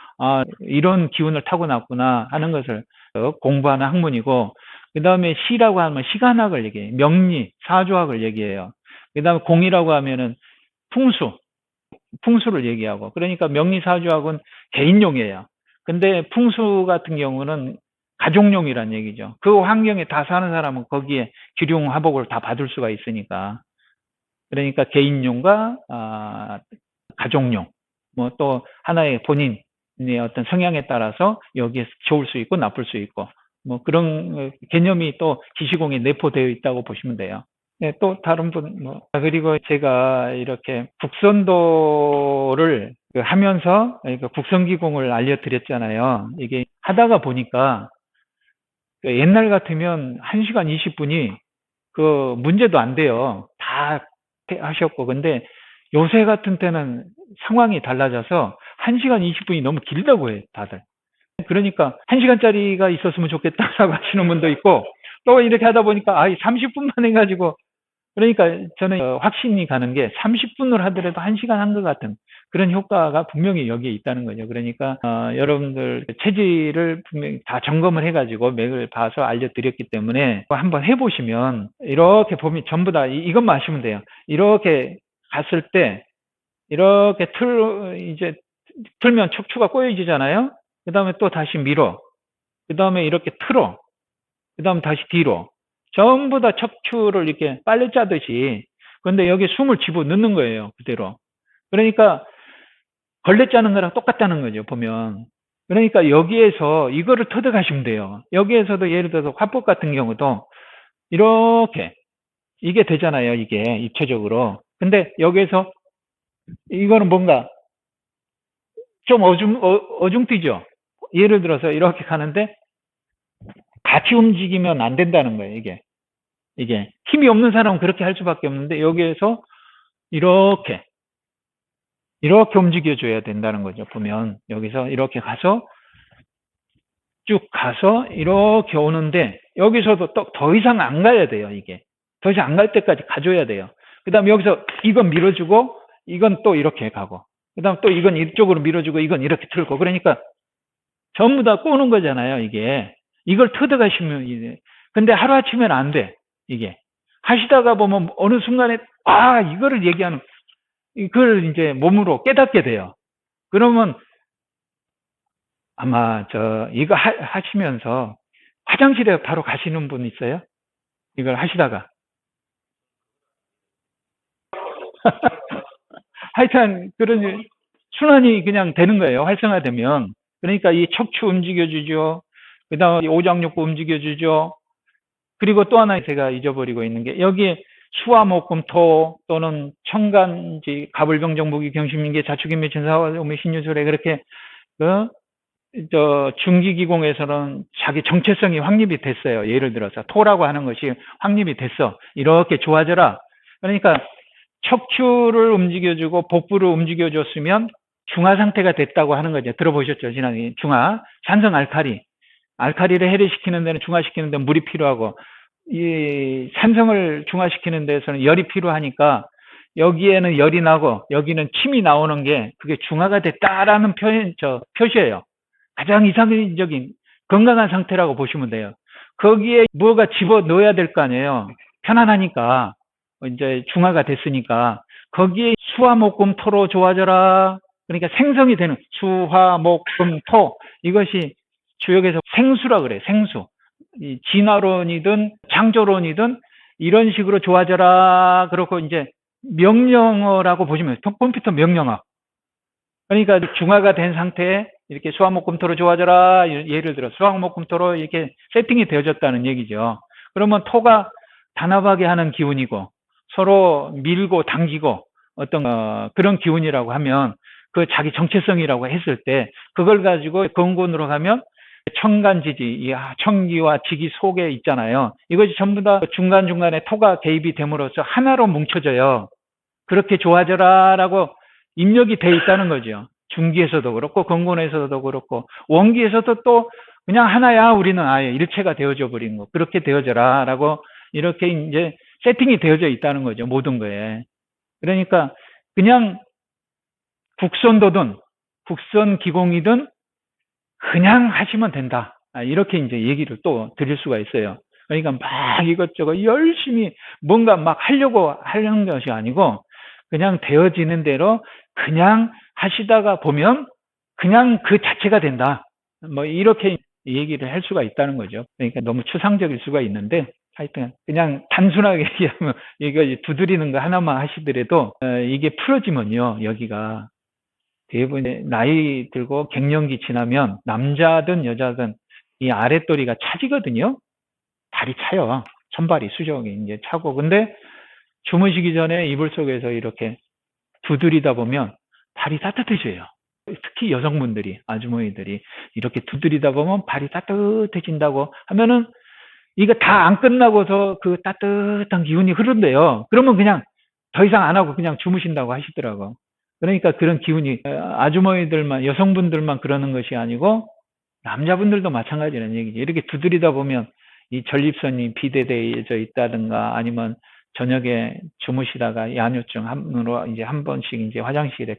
이런 기운을 타고났구나 하는 것을 공부하는 학문이고 그 다음에 시라고 하면 시간학을 얘기해요. 명리, 사주학을 얘기해요. 그 다음에 공이라고 하면은 풍수를 얘기하고 그러니까 명리, 사주학은 개인용이에요. 근데 풍수 같은 경우는 가족용이란 얘기죠. 그 환경에 다 사는 사람은 거기에 기륭화복을 다 받을 수가 있으니까 그러니까 개인용과 가족용 뭐 또 하나의 본인의 어떤 성향에 따라서 여기에 좋을 수 있고 나쁠 수 있고 뭐 그런 개념이 또 기시공에 내포되어 있다고 보시면 돼요. 네, 또 다른 분 뭐 그리고 제가 이렇게 국선도를 하면서 그러니까 국선기공을 알려드렸잖아요. 이게 하다가 보니까 옛날 같으면 1시간 20분이 그 문제도 안 돼요. 다 하셨고 근데 요새 같은 때는 상황이 달라져서 1시간 20분이 너무 길다고 해요, 다들. 그러니까 1시간짜리가 있었으면 좋겠다라고 하시는 분도 있고 또 이렇게 하다 보니까 30분만 해가지고 그러니까 저는 확신이 가는 게 30분을 하더라도 1시간 한 것 같은 그런 효과가 분명히 여기에 있다는 거죠. 그러니까 여러분들 체질을 분명히 다 점검을 해가지고 맥을 봐서 알려드렸기 때문에 한번 해보시면 이렇게 보면 전부 다 이것만 하시면 돼요. 이렇게 갔을 때 이렇게 이제 틀면 척추가 꼬여지잖아요. 그 다음에 또 다시 밀어. 그 다음에 이렇게 틀어. 그 다음 다시 뒤로. 전부 다 척추를 이렇게 빨래 짜듯이. 근데 여기 숨을 집어 넣는 거예요. 그대로. 그러니까 걸레 짜는 거랑 똑같다는 거죠. 보면. 그러니까 여기에서 이거를 터득하시면 돼요. 여기에서도 예를 들어서 화법 같은 경우도 이렇게 이게 되잖아요. 이게 입체적으로. 근데 여기에서 이거는 뭔가 좀 어중뛰죠. 예를 들어서 이렇게 가는데 같이 움직이면 안 된다는 거예요. 이게 힘이 없는 사람은 그렇게 할 수밖에 없는데 여기에서 이렇게 움직여줘야 된다는 거죠. 보면 여기서 이렇게 가서 쭉 가서 이렇게 오는데 여기서도 또 더 이상 안 가야 돼요. 이게 더 이상 안 갈 때까지 가줘야 돼요. 그 다음에 여기서 이건 밀어주고 이건 또 이렇게 가고 그 다음 또 이건 이쪽으로 밀어주고 이건 이렇게 틀고 그러니까 전부 다 꼬는 거잖아요. 이걸 터득하시면 이제 근데 하루아침에는 안 돼. 이게 하시다가 보면 어느 순간에 이거를 얘기하는 이걸 이제 몸으로 깨닫게 돼요. 그러면 아마 이거 하시면서 화장실에 바로 가시는 분 있어요? 이걸 하시다가 하여튼 그런 순환이 그냥 되는 거예요. 활성화되면. 그러니까 이 척추 움직여주죠. 그 다음에 오장육부 움직여주죠. 그리고 또 하나 제가 잊어버리고 있는 게 여기에 수화목금토 또는 청간지 가불병정 무기 경신민계 자축인묘 진사오미 신유술에 그렇게 중기기공에서는 자기 정체성이 확립이 됐어요. 예를 들어서 토라고 하는 것이 확립이 됐어. 이렇게 좋아져라. 그러니까 척추를 움직여주고 복부를 움직여줬으면 중화 상태가 됐다고 하는 거죠. 들어보셨죠? 지난해 중화, 산성 알카리를 해리시키는 데는 중화시키는 데는 물이 필요하고 이 산성을 중화시키는 데서는 열이 필요하니까 여기에는 열이 나고 여기는 침이 나오는 게 그게 중화가 됐다라는 표시예요. 가장 이상적인 건강한 상태라고 보시면 돼요. 거기에 뭐가 집어 넣어야 될 거 아니에요. 편안하니까 이제 중화가 됐으니까 거기에 수화목금토로 좋아져라. 그러니까 생성이 되는 수화목금토 이것이 주역에서 생수라 그래. 생수. 이 진화론이든 창조론이든 이런 식으로 좋아져라. 그렇고 이제 명령어라고 보시면 컴퓨터 명령어. 그러니까 중화가 된 상태에 이렇게 수화목금토로 좋아져라. 예를 들어 수화목금토로 이렇게 세팅이 되어졌다는 얘기죠. 그러면 토가 단합하게 하는 기운이고 서로 밀고 당기고 어떤 그런 기운이라고 하면 그 자기 정체성이라고 했을 때 그걸 가지고 건군으로 가면 청간지지, 청기와 지기 속에 있잖아요. 이것이 전부 다 중간중간에 토가 개입이 됨으로써 하나로 뭉쳐져요. 그렇게 좋아져라라고 입력이 돼 있다는 거죠. 중기에서도 그렇고 건곤에서도 그렇고 원기에서도 또 그냥 하나야 우리는 아예 일체가 되어져 버린 거 그렇게 되어져라라고 이렇게 이제 세팅이 되어져 있다는 거죠. 모든 거에. 그러니까 그냥 국선도든 국선 기공이든 그냥 하시면 된다. 이렇게 이제 얘기를 또 드릴 수가 있어요. 그러니까 막 이것저것 열심히 뭔가 막 하려고 하는 것이 아니고 그냥 되어지는 대로 그냥 하시다가 보면 그냥 그 자체가 된다. 뭐 이렇게 얘기를 할 수가 있다는 거죠. 그러니까 너무 추상적일 수가 있는데 하여튼 그냥 단순하게 얘기하면 이거 두드리는 거 하나만 하시더라도 이게 풀어지면요. 여기가 대부분 나이 들고 갱년기 지나면 남자든 여자든 이 아랫도리가 차지거든요. 발이 차요. 천발이 수족이 이제 차고. 근데 주무시기 전에 이불 속에서 이렇게 두드리다 보면 발이 따뜻해져요. 특히 여성분들이, 아주머니들이 이렇게 두드리다 보면 발이 따뜻해진다고 하면은 이거 다 안 끝나고서 그 따뜻한 기운이 흐른대요. 그러면 그냥 더 이상 안 하고 그냥 주무신다고 하시더라고. 그러니까 그런 기운이 아주머니들만, 여성분들만 그러는 것이 아니고 남자분들도 마찬가지라는 얘기죠. 이렇게 두드리다 보면 이 전립선이 비대되어져 있다든가 아니면 저녁에 주무시다가 야뇨증으로 이제 한 번씩 이제 화장실에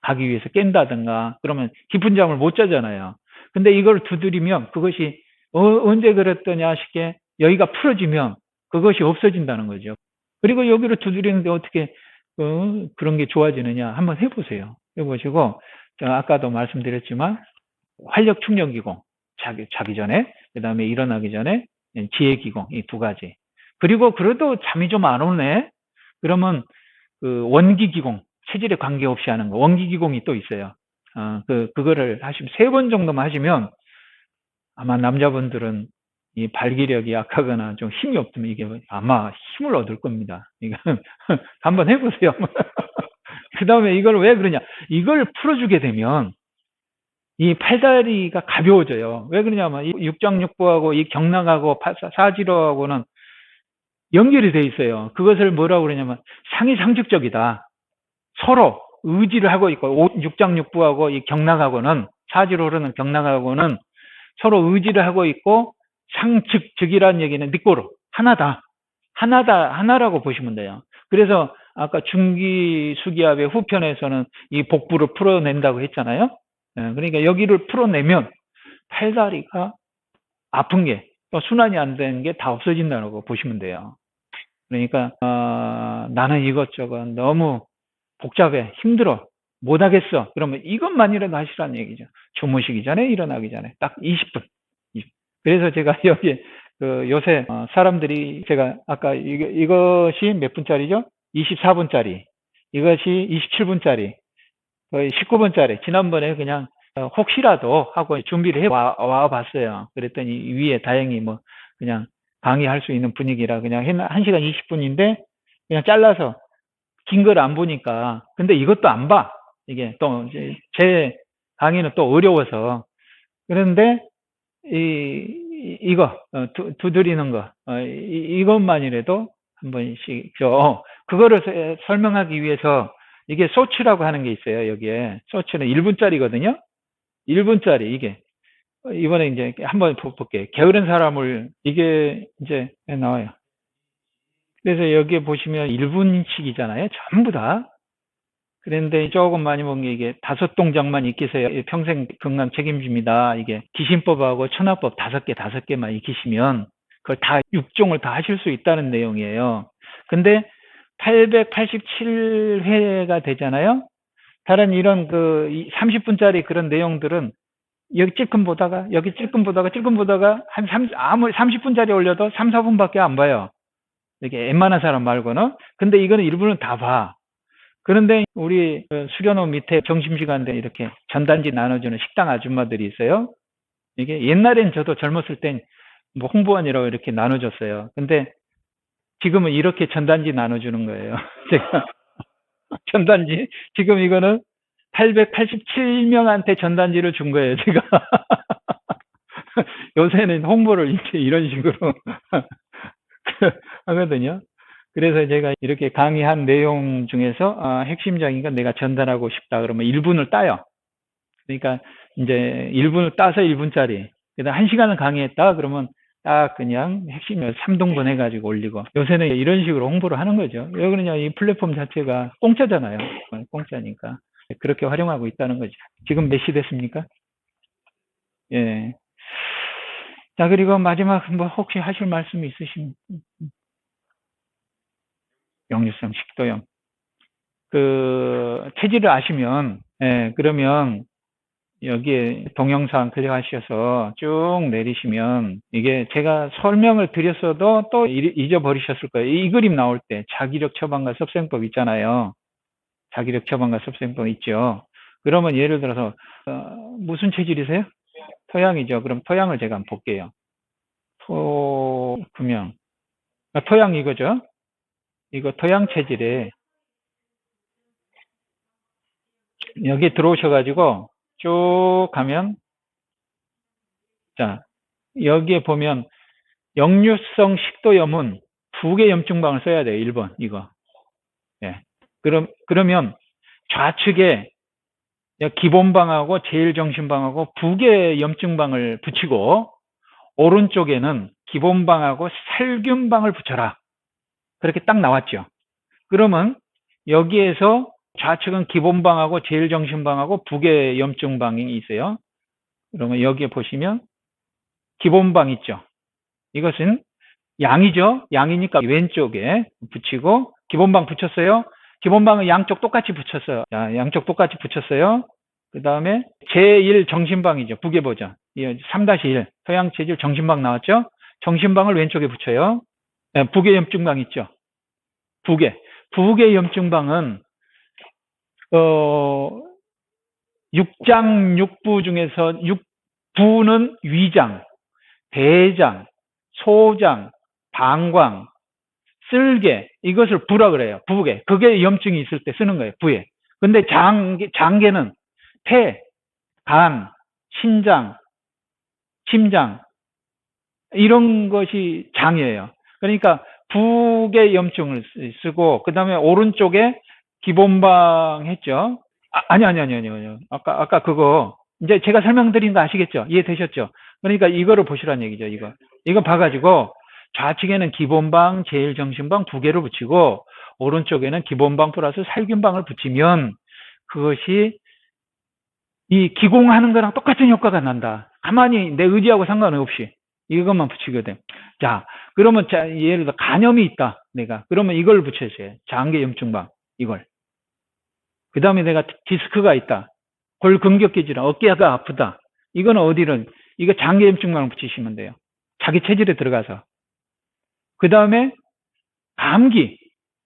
가기 위해서 깬다든가 그러면 깊은 잠을 못 자잖아요. 근데 이걸 두드리면 그것이 언제 그랬더냐 싶게 여기가 풀어지면 그것이 없어진다는 거죠. 그리고 여기를 두드리는데 어떻게 그런 게 좋아지느냐 한번 해보세요. 해보시고 아까도 말씀드렸지만 활력 충전기공 자기 전에 그 다음에 일어나기 전에 지혜기공 이 두 가지. 그리고 그래도 잠이 좀 안 오네. 그러면 그 원기기공 체질에 관계없이 하는 거 원기기공이 또 있어요. 그거를 하시면 3번 정도만 하시면 아마 남자분들은 이 발기력이 약하거나 좀 힘이 없으면 이게 아마 힘을 얻을 겁니다. 이거 한번 해보세요. 그 다음에 이걸 왜 그러냐? 이걸 풀어주게 되면 이 팔다리가 가벼워져요. 왜 그러냐면 이 육장육부하고 이 경락하고 사지로하고는 연결이 돼 있어요. 그것을 뭐라고 그러냐면 상이상직적이다. 서로 의지를 하고 있고 육장육부하고 이 경락하고는 사지로는 경락하고는 서로 의지를 하고 있고 상측적이라는 얘기는 늑고로 하나라고 보시면 돼요. 그래서 아까 중기수기압의 후편에서는 이 복부를 풀어낸다고 했잖아요. 그러니까 여기를 풀어내면 팔다리가 아픈 게 또 순환이 안 되는 게 다 없어진다고 보시면 돼요. 그러니까 나는 이것저것 너무 복잡해 힘들어 못하겠어 그러면 이것만이라도 하시라는 얘기죠. 주무시기 전에 일어나기 전에 딱 20분. 그래서 제가 여기 요새 사람들이 제가 아까 이것이 몇 분짜리죠? 24분짜리 이것이 27분짜리 거의 19분짜리 지난번에 그냥 혹시라도 하고 준비를 해 와 봤어요. 그랬더니 위에 다행히 뭐 그냥 강의할 수 있는 분위기라 그냥 1시간 20분인데 그냥 잘라서 긴 걸 안 보니까. 근데 이것도 안 봐. 이게 또 이제 제 강의는 또 어려워서. 그런데 이거 두드리는 거 이것만이라도 한 번씩 그거를 설명하기 위해서 이게 소치라고 하는 게 있어요. 여기에 소치는 1분짜리거든요. 1분짜리 이게 이번에 이제 한번 볼게요. 게으른 사람을 이게 이제 나와요. 그래서 여기에 보시면 1분씩이잖아요. 전부 다. 그런데 조금 많이 본 게 이게 5동작만 익히세요. 평생 건강 책임집니다. 이게 기신법하고 천하법 5개만 익히시면 그걸 다 6종을 다 하실 수 있다는 내용이에요. 근데 887회가 되잖아요. 다른 이런 30분짜리 그런 내용들은 여기 찔끔 보다가 여기 찔끔 보다가 아무리 30분짜리 올려도 3, 4분밖에 안 봐요. 이게 웬만한 사람 말고는. 근데 이거는 일부는 다 봐. 그런데 우리 수련원 밑에 점심시간에 이렇게 전단지 나눠주는 식당 아줌마들이 있어요. 이게 옛날엔 저도 젊었을 땐 뭐 홍보원이라고 이렇게 나눠줬어요. 근데 지금은 이렇게 전단지 나눠주는 거예요. 제가 전단지 지금 이거는 887명한테 전단지를 준 거예요. 제가 요새는 홍보를 이렇게 이런 식으로 하거든요. 그래서 제가 이렇게 강의한 내용 중에서 핵심적인 건 내가 전달하고 싶다 그러면 1분을 따요. 그러니까 이제 1분을 따서 1분짜리. 그다음 1시간을 강의했다 그러면 딱 그냥 핵심을 3등분 해가지고 올리고. 요새는 이런 식으로 홍보를 하는 거죠. 왜 그러냐, 이 플랫폼 자체가 공짜잖아요. 공짜니까. 그렇게 활용하고 있다는 거죠. 지금 몇 시 됐습니까? 예. 자, 그리고 마지막 뭐 혹시 하실 말씀 있으시면. 역류성 식도염. 체질을 아시면, 예, 그러면 여기에 동영상 클릭하셔서 쭉 내리시면 이게 제가 설명을 드렸어도 또 잊어버리셨을 거예요. 이 그림 나올 때 자기력 처방과 섭생법 있잖아요. 자기력 처방과 섭생법 있죠. 그러면 예를 들어서 무슨 체질이세요? 토양이죠. 그럼 토양을 제가 한번 볼게요. 금양. 토양 이거죠. 이거 토양 체질에 여기 들어오셔가지고 쭉 가면, 자, 여기에 보면 역류성 식도염은 부계 염증방을 써야 돼요. 1번 이거. 예. 그러면 좌측에 기본방하고 제일정신방하고 부계 염증방을 붙이고 오른쪽에는 기본방하고 살균방을 붙여라. 그렇게 딱 나왔죠. 그러면 여기에서 좌측은 기본방하고 제일정신방하고 부계 염증방이 있어요. 그러면 여기에 보시면 기본방 있죠. 이것은 양이죠. 양이니까 왼쪽에 붙이고 기본방 붙였어요. 기본방은 양쪽 똑같이 붙였어요. 자, 양쪽 똑같이 붙였어요. 그 다음에 제1 정신방이죠. 부계 버전. 3-1 토양체질 정신방 나왔죠. 정신방을 왼쪽에 붙여요. 부계 염증방 있죠. 부계 염증방은 6장 6부 중에서 6부는 위장, 대장, 소장, 방광, 쓸개, 이것을 부라 그래요. 부계. 그게 염증이 있을 때 쓰는 거예요. 부에. 근데 장계는 폐, 간, 신장, 심장, 이런 것이 장이에요. 그러니까 부계 염증을 쓰고, 그 다음에 오른쪽에 기본방 했죠. 아니요. 아까 그거, 이제 제가 설명드린 거 아시겠죠? 이해되셨죠? 그러니까 이거를 보시라는 얘기죠, 이거. 이거 봐가지고, 좌측에는 기본방, 제일정신방 2개를 붙이고, 오른쪽에는 기본방 플러스 살균방을 붙이면, 그것이 이 기공하는 거랑 똑같은 효과가 난다. 가만히 내 의지하고 상관없이. 이것만 붙이거든. 자, 그러면 예를 들어 간염이 있다. 내가. 그러면 이걸 붙여주세요. 장계염증방. 이걸. 그 다음에 내가 디스크가 있다. 골근격기 질환, 어깨가 아프다. 이거는 어디를, 이거 장계염증방을 붙이시면 돼요. 자기 체질에 들어가서. 그 다음에 감기,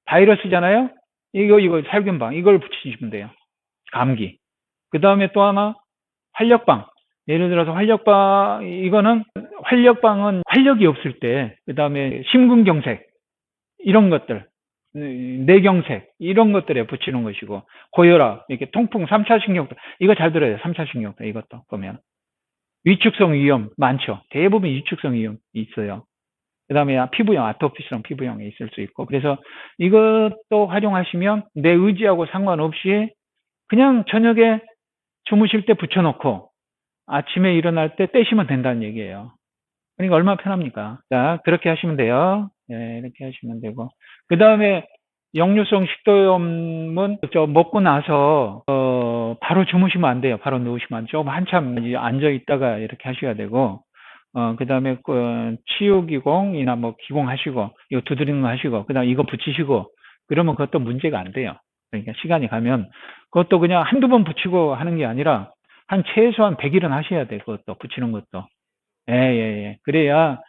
바이러스잖아요. 이거 살균방, 이걸 붙이시면 돼요. 감기. 그 다음에 또 하나 활력방. 예를 들어서 활력방, 이거는 활력방은 활력이 없을 때, 그 다음에 심근경색, 이런 것들, 뇌경색, 이런 것들에 붙이는 것이고, 고혈압, 이렇게 통풍, 3차 신경도, 이거 잘 들어요. 3차 신경도, 이것도 보면. 위축성 위염 많죠. 대부분 위축성 위염 있어요. 그 다음에 피부염, 아토피성 피부염이 있을 수 있고. 그래서 이것도 활용하시면 내 의지하고 상관없이 그냥 저녁에 주무실 때 붙여놓고 아침에 일어날 때 떼시면 된다는 얘기예요. 그러니까 얼마나 편합니까? 자, 그렇게 하시면 돼요. 네, 이렇게 하시면 되고. 그 다음에 역류성 식도염은 먹고 나서 바로 주무시면 안 돼요. 바로 누우시면 안 돼요. 조금 한참 앉아 있다가 이렇게 하셔야 되고, 그 다음에 치유기공이나 뭐 기공하시고, 이거 두드리는 거 하시고, 그 다음에 이거 붙이시고, 그러면 그것도 문제가 안 돼요. 그러니까 시간이 가면 그것도 그냥 한두 번 붙이고 하는 게 아니라 한 최소한 100일은 하셔야 돼. 그것도 붙이는 것도. 예, 예, 예. 그래야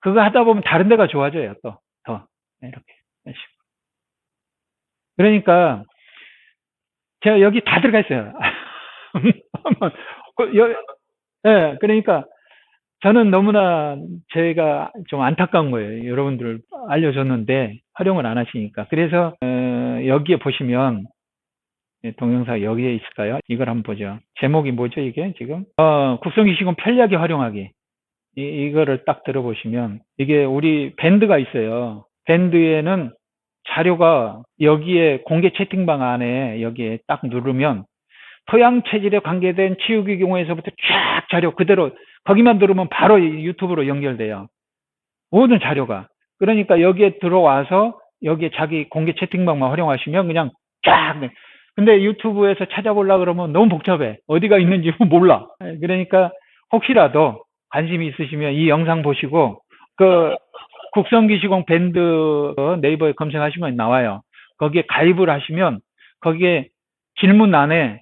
그거 하다 보면 다른 데가 좋아져요. 또 더. 이렇게. 그러니까 제가 여기 다 들어가 있어요. 예, 그러니까 저는 너무나 제가 좀 안타까운 거예요. 여러분들 알려줬는데 활용을 안 하시니까. 그래서 여기에 보시면 동영상 여기에 있을까요? 이걸 한번 보죠. 제목이 뭐죠, 이게 지금? 국성기시공 편리하게 활용하기. 이거를 딱 들어보시면 이게 우리 밴드가 있어요. 밴드에는 자료가 여기에 공개 채팅방 안에 여기에 딱 누르면 토양 체질에 관계된 치유기 경우에서부터 쫙 자료 그대로 거기만 누르면 바로 유튜브로 연결돼요. 모든 자료가. 그러니까 여기에 들어와서 여기에 자기 공개 채팅방만 활용하시면 그냥 쫙. 근데 유튜브에서 찾아보려고 그러면 너무 복잡해. 어디가 있는지 몰라. 그러니까 혹시라도 관심이 있으시면 이 영상 보시고 그 국성기시공 밴드 네이버에 검색하시면 나와요. 거기에 가입을 하시면 거기에 질문란에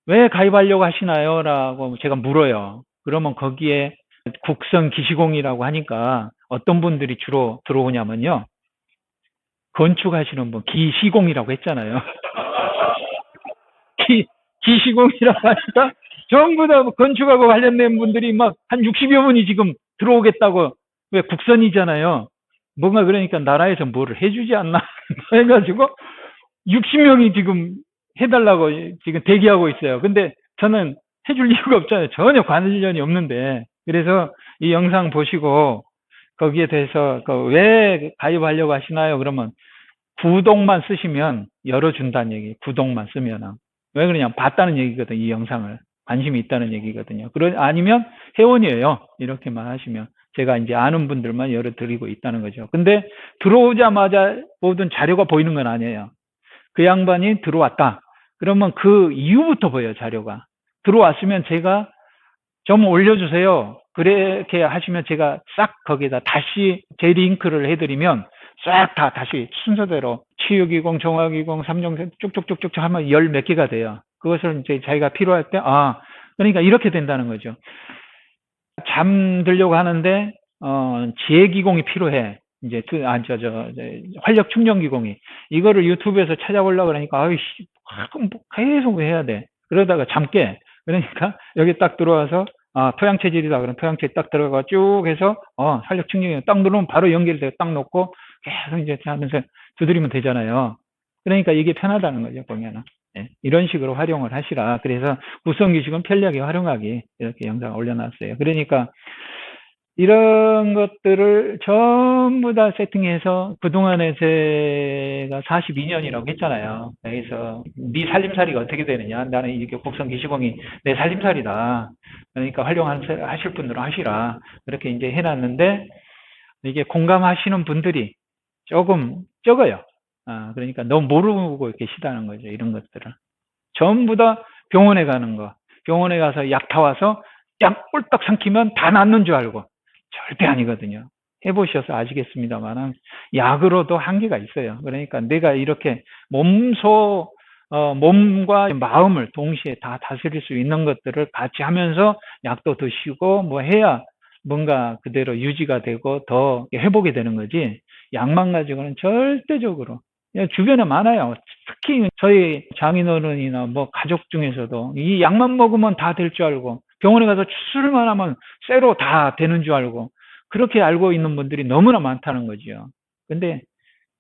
왜 가입하려고 하시나요? 라고 제가 물어요. 그러면 거기에 국성기시공이라고 하니까 어떤 분들이 주로 들어오냐면요. 건축하시는 분, 기시공이라고 했잖아요. 기시공이라고 하니까 전부 다 건축하고 관련된 분들이 막 한 60여 분이 지금 들어오겠다고. 왜 국선이잖아요. 뭔가 그러니까 나라에서 뭐를 해주지 않나 해가지고 60명이 지금 해달라고 지금 대기하고 있어요. 근데 저는 해줄 이유가 없잖아요. 전혀 관련이 없는데. 그래서 이 영상 보시고 거기에 대해서 왜 가입하려고 하시나요? 그러면 구독만 쓰시면 열어준다는 얘기. 구독만 쓰면은. 왜 그러냐? 봤다는 얘기거든, 이 영상을. 관심이 있다는 얘기거든요. 아니면 회원이에요. 이렇게만 하시면. 제가 이제 아는 분들만 열어드리고 있다는 거죠. 근데 들어오자마자 모든 자료가 보이는 건 아니에요. 그 양반이 들어왔다. 그러면 그 이후부터 보여요, 자료가. 들어왔으면 제가 좀 올려주세요. 그렇게 하시면 제가 싹 거기다 다시 재링크를 해드리면 싹 다 다시 순서대로 치유기공, 정화기공, 3종 쭉쭉쭉쭉 하면 10몇 개가 돼요. 그것을 이제 자기가 필요할 때, 그러니까 이렇게 된다는 거죠. 잠들려고 하는데, 지혜기공이 필요해. 이제, 활력 충전기공이. 이거를 유튜브에서 찾아보려고 그러니까, 계속 해야 돼. 그러다가 잠 깨. 그러니까 여기 딱 들어와서, 토양 체질이다. 그럼 토양 체질 딱 들어가 쭉 해서, 활력 충전기 딱 누르면 바로 연결돼요. 딱 놓고 계속 이제 하면서 두드리면 되잖아요. 그러니까 이게 편하다는 거죠, 보면은. 네, 이런 식으로 활용을 하시라. 그래서 구성기식은 편리하게 활용하기 이렇게 영상을 올려놨어요. 그러니까 이런 것들을 전부 다 세팅해서 그동안에 제가 42년이라고 했잖아요. 그래서 네 살림살이가 어떻게 되느냐. 나는 이렇게 국성기시공이 내 살림살이다. 그러니까 활용하실 분들은 하시라. 그렇게 이제 해놨는데 이게 공감하시는 분들이 조금 적어요. 그러니까 너무 모르고 이렇게 시다는 거죠. 이런 것들을. 전부 다 병원에 가는 거. 병원에 가서 약 타와서 약 꼴딱 삼키면 다 낫는 줄 알고. 절대 아니거든요. 해보셔서 아시겠습니다만 약으로도 한계가 있어요. 그러니까 내가 이렇게 몸과 마음을 동시에 다 다스릴 수 있는 것들을 같이 하면서 약도 드시고 뭐 해야 뭔가 그대로 유지가 되고 더 회복이 되는 거지. 약만 가지고는 절대적으로. 주변에 많아요. 특히 저희 장인어른이나 뭐 가족 중에서도 이 약만 먹으면 다 될 줄 알고 병원에 가서 추스를만 하면 쇠로 다 되는 줄 알고 그렇게 알고 있는 분들이 너무나 많다는 거죠. 근데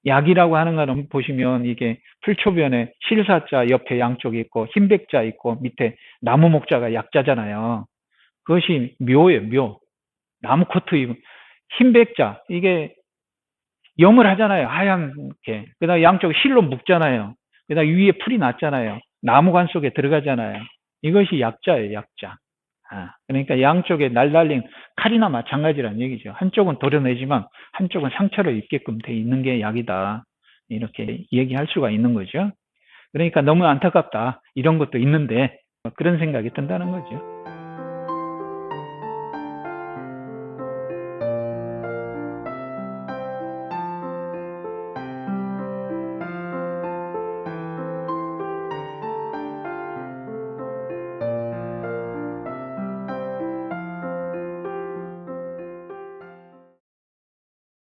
약이라고 하는 거는 보시면 이게 풀초변에 실사자 옆에 양쪽에 있고 흰백자 있고 밑에 나무 목자가 약자잖아요. 그것이 묘예요, 묘. 나무 코트 입은 흰백자 이게 염을 하잖아요. 하얀게. 그다음에 양쪽에 실로 묶잖아요. 그다음에 위에 풀이 났잖아요. 나무관 속에 들어가잖아요. 이것이 약자예요, 약자. 그러니까 양쪽에 날달린 칼이나 마찬가지라는 얘기죠. 한쪽은 도려내지만 한쪽은 상처를 입게끔 돼 있는 게 약이다. 이렇게 얘기할 수가 있는 거죠. 그러니까 너무 안타깝다. 이런 것도 있는데 그런 생각이 든다는 거죠.